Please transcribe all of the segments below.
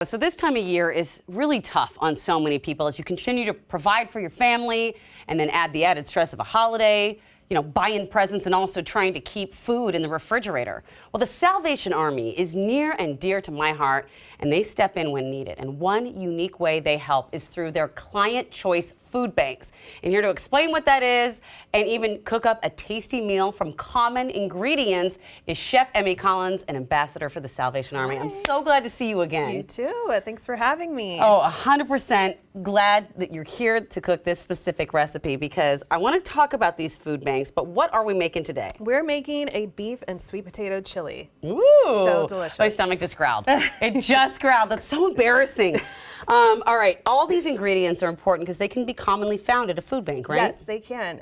So this time of year is really tough on so many people as you continue to provide for your family and then add the added stress of a holiday, buying presents and also trying to keep food in the refrigerator. Well, the Salvation Army is near and dear to my heart, and they step in when needed. And one unique way they help is through their Client Choice Food Banks. And here to explain what that is and even cook up a tasty meal from common ingredients is Chef Emmy Collins, an ambassador for the Salvation Army. Hi. I'm so glad to see you again. You too. Thanks for having me. Oh, 100% glad that you're here to cook this specific recipe because I want to talk about these food banks, but what are we making today? We're making a beef and sweet potato chili. Ooh, so delicious. My stomach just growled. It just growled. That's so embarrassing. All right, all these ingredients are important because they can be commonly found at a food bank, right? Yes, they can.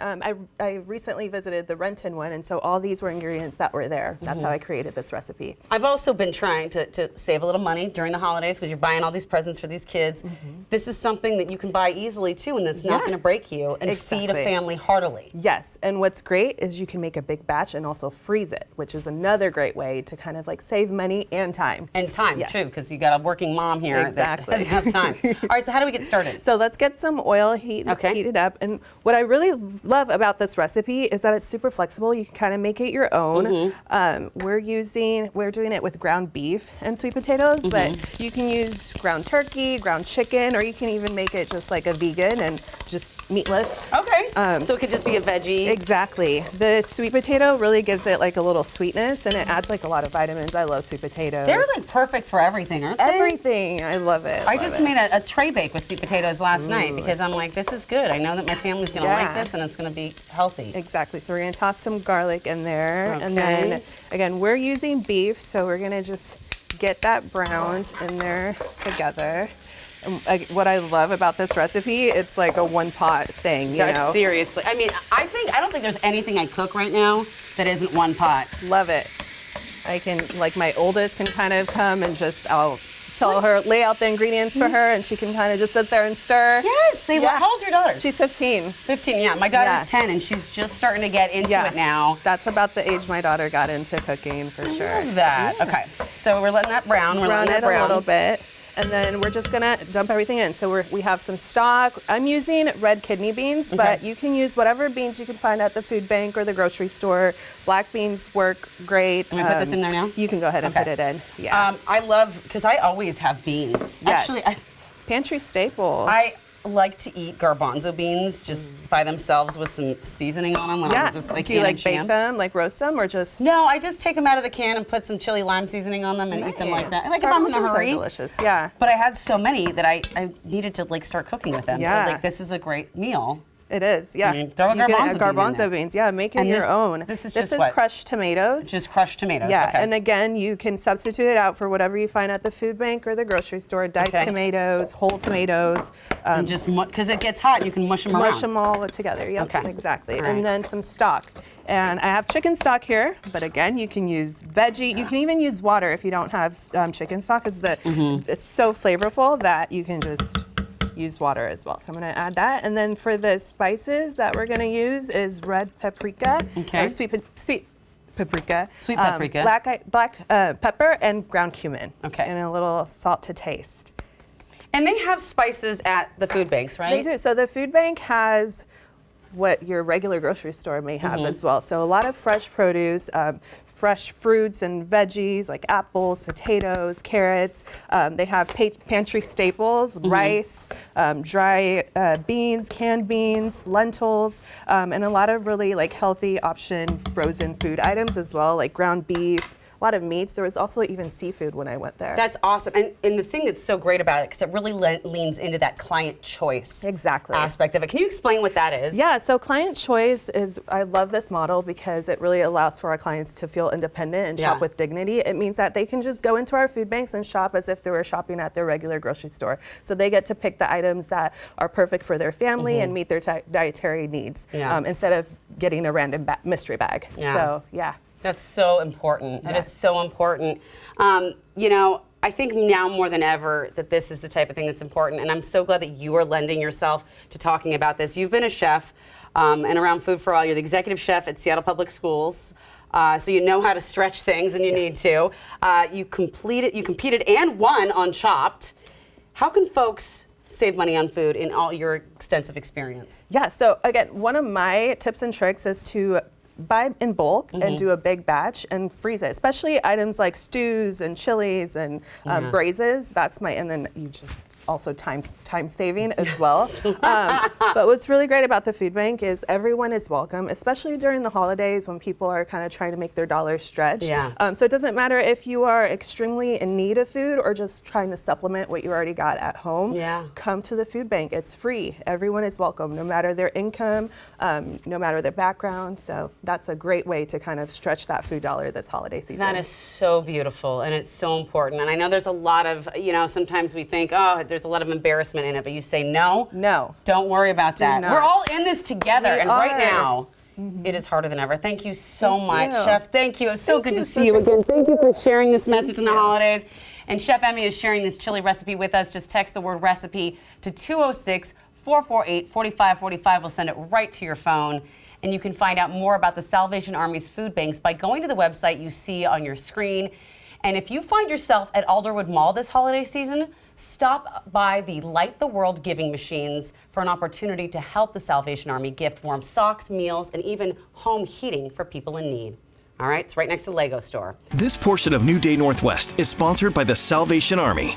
I recently visited the Renton one, and so all these were ingredients that were there. That's how I created this recipe. I've also been trying to save a little money during the holidays because you're buying all these presents for these kids. This is something that you can buy easily too, and that's not going to break you and feed a family heartily. Yes, and what's great is you can make a big batch and also freeze it, which is another great way to kind of like save money and time. And time too, because you got a working mom here that doesn't have time. All right, so how do we get started? So let's get some oil heated up. And what I really love about this recipe is that it's super flexible. You can kind of make it your own. We're doing it with ground beef and sweet potatoes, but you can use ground turkey, ground chicken, or you can even make it just like a vegan and just meatless. Okay, so it could just be a veggie. Exactly. The sweet potato really gives it like a little sweetness, and it adds like a lot of vitamins. I love sweet potatoes. They're like perfect for everything, aren't they? Everything. I love it. I just made a tray bake with sweet potatoes last night because I'm like, this is good. I know that my family's going to like this and it's going to be healthy. Exactly. So we're going to toss some garlic in there. And then, again, we're using beef, so we're going to just get that browned in there together. And what I love about this recipe, it's like a one-pot thing, you know? Seriously. I mean, I don't think there's anything I cook right now that isn't one pot. Love it. I can, like my oldest can kind of come and I'll tell her, lay out the ingredients for her, and she can kind of just sit there and stir. Yes, how old's your daughter? She's 15. 15, yeah. My daughter's 10, and she's just starting to get into it now. That's about the age my daughter got into cooking, for sure. I love that. Yeah. Okay, so we're letting that brown. Brown it a little bit. And then we're just gonna dump everything in. So we have some stock. I'm using red kidney beans, but you can use whatever beans you can find at the food bank or the grocery store. Black beans work great. Can we put this in there now? You can go ahead and put it in. Yeah. I love, because I always have beans. Yes. Actually, pantry staple. I like to eat garbanzo beans just by themselves with some seasoning on them. Just like do you like bake them, like roast them, or just? No, I just take them out of the can and put some chili lime seasoning on them and eat them like that. Like if I'm in a hurry. Are delicious, yeah. But I had so many that I needed to like start cooking with them. Yeah. So like this is a great meal. It is, yeah. Throw a garbanzo beans, yeah, make it your own. This is crushed tomatoes. Just crushed tomatoes, yeah, and again, you can substitute it out for whatever you find at the food bank or the grocery store. Diced tomatoes, whole tomatoes. And just, because it gets hot, you can mush them around. Mush them all together, yep, exactly. And then some stock. And I have chicken stock here, but again, you can use veggie. You can even use water if you don't have chicken stock. It's so flavorful that you can just use water as well. So I'm going to add that. And then for the spices that we're going to use is red paprika, or sweet paprika. Sweet paprika. Black pepper and ground cumin. Okay. And a little salt to taste. And they have spices at the food banks, right? They do. So the food bank has what your regular grocery store may have as well. So a lot of fresh produce, fresh fruits and veggies like apples, potatoes, carrots. They have pantry staples, rice, dry beans, canned beans, lentils, and a lot of really like healthy option frozen food items as well, like ground beef. A lot of meats. There was also even seafood when I went there. That's awesome. And the thing that's so great about it, because it really leans into that client choice aspect of it. Can you explain what that is? Yeah, so client choice is, I love this model because it really allows for our clients to feel independent and shop with dignity. It means that they can just go into our food banks and shop as if they were shopping at their regular grocery store. So they get to pick the items that are perfect for their family and meet their dietary needs instead of getting a random mystery bag. So, yeah. That's so important. That is so important. I think now more than ever that this is the type of thing that's important, and I'm so glad that you are lending yourself to talking about this. You've been a chef and around Food for All. You're the executive chef at Seattle Public Schools. So you know how to stretch things, and you need to. You competed and won on Chopped. How can folks save money on food in all your extensive experience? Yeah, so again, one of my tips and tricks is to buy in bulk and do a big batch and freeze it, especially items like stews and chilies and braises. That's and then you just also time saving as well. But what's really great about the food bank is everyone is welcome, especially during the holidays when people are kind of trying to make their dollars stretch. So it doesn't matter if you are extremely in need of food or just trying to supplement what you already got at home. Come to the food bank. It's free. Everyone is welcome, no matter their income, no matter their background. So that's a great way to kind of stretch that food dollar this holiday season. That is so beautiful, and it's so important. And I know there's a lot of, sometimes we think, oh, there's a lot of embarrassment in it, but you say no. No. Don't worry about that. not. We're all in this together, We and are. right now, it is harder than ever. Thank you so much, you. Chef. Thank you. It's so good to So see you good. again. Thank you for sharing this message in the holidays. And Chef Emmy is sharing this chili recipe with us. Just text the word recipe to 206-448-4545. We'll send it right to your phone. And you can find out more about the Salvation Army's food banks by going to the website you see on your screen. And if you find yourself at Alderwood Mall this holiday season, stop by the Light the World giving machines for an opportunity to help the Salvation Army gift warm socks, meals, and even home heating for people in need. All right, it's right next to the Lego store. This portion of New Day Northwest is sponsored by the Salvation Army.